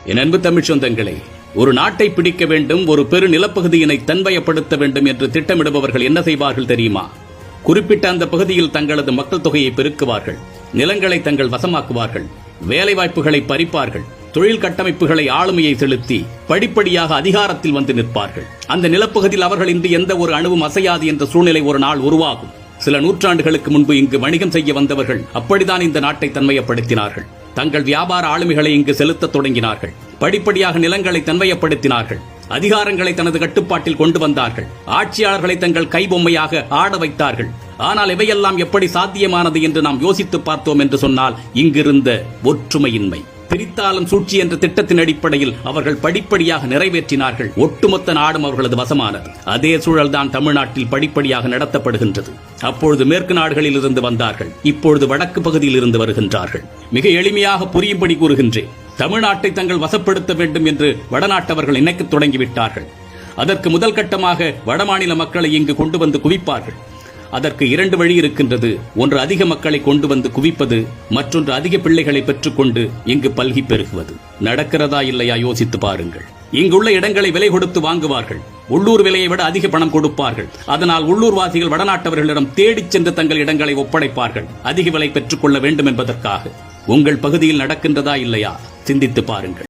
என் அன்பு தமிழ் சொந்தங்களே, ஒரு நாட்டை பிடிக்க வேண்டும், ஒரு பெரு நிலப்பகுதியினை தன்வயப்படுத்த வேண்டும் என்று திட்டமிடுபவர்கள் என்ன செய்வார்கள் தெரியுமா? குறிப்பிட்ட அந்த பகுதியில் தங்களது மக்கள் தொகையை பெருக்குவார்கள், நிலங்களை தங்கள் வசமாக்குவார்கள், வேலைவாய்ப்புகளை பறிப்பார்கள், தொழில் கட்டமைப்புகளை ஆளுமையை செலுத்தி படிப்படியாக அதிகாரத்தில் வந்து நிற்பார்கள். அந்த நிலப்பகுதியில் அவர்கள் இன்று எந்த ஒரு அணுவும் அசையாது என்ற சூழ்நிலை ஒரு நாள் உருவாகும். சில நூற்றாண்டுகளுக்கு முன்பு இங்கு வணிகம் செய்ய வந்தவர்கள் அப்படித்தான் இந்த நாட்டை தன்மையப்படுத்தினார்கள். தங்கள் வியாபார ஆளுமைகளை இங்கு செலுத்த தொடங்கினார்கள். படிப்படியாக நிலங்களை தன்மையப்படுத்தினார்கள். அதிகாரங்களை தனது கட்டுப்பாட்டில் கொண்டு வந்தார்கள். ஆட்சியாளர்களை தங்கள் கைபொம்மையாக ஆட வைத்தார்கள். ஆனால் இவையெல்லாம் எப்படி சாத்தியமானது என்று நாம் யோசித்து பார்த்தோம் என்று சொன்னால், இங்கிருந்த ஒற்றுமையின்மை. பிரித்தாலும் சூழ்ச்சி என்ற திட்டத்தின் அடிப்படையில் அவர்கள் படிப்படியாக நிறைவேற்றினார்கள். ஒட்டுமொத்த நாடும் அவர்களது வசமானது. அதே சூழல்தான் தமிழ்நாட்டில் படிப்படியாக நடத்தப்படுகின்றது. அப்பொழுது மேற்கு நாடுகளில் இருந்து வந்தார்கள், இப்பொழுது வடக்கு பகுதியில் இருந்து வருகின்றார்கள். மிக எளிமையாக புரியும்படி கூறுகின்றேன். தமிழ்நாட்டை தங்கள் வசப்படுத்த வேண்டும் என்று வடநாட்டவர்கள் நினைக்கத் தொடங்கிவிட்டார்கள். அதற்கு முதல் கட்டமாக வடமாநில மக்களை இங்கு கொண்டு வந்து குவிப்பார்கள். அதற்கு இரண்டு வழி இருக்கின்றது. ஒன்று அதிக மக்களை கொண்டு வந்து குவிப்பது, மற்றொன்று அதிக பிள்ளைகளை பெற்றுக்கொண்டு இங்கு பல்கி பெருகுவது. நடக்கிறதா இல்லையா யோசித்து பாருங்கள். இங்குள்ள இடங்களை விலை கொடுத்து வாங்குவார்கள். உள்ளூர் விலையை விட அதிக பணம் கொடுப்பார்கள். அதனால் உள்ளூர்வாசிகள் வடநாட்டவர்களிடம் தேடிச் சென்று தங்கள் இடங்களை ஒப்படைப்பார்கள், அதிக விலை பெற்றுக் கொள்ள வேண்டும் என்பதற்காக. உங்கள் பகுதியில் நடக்கின்றதா இல்லையா சிந்தித்து பாருங்கள்.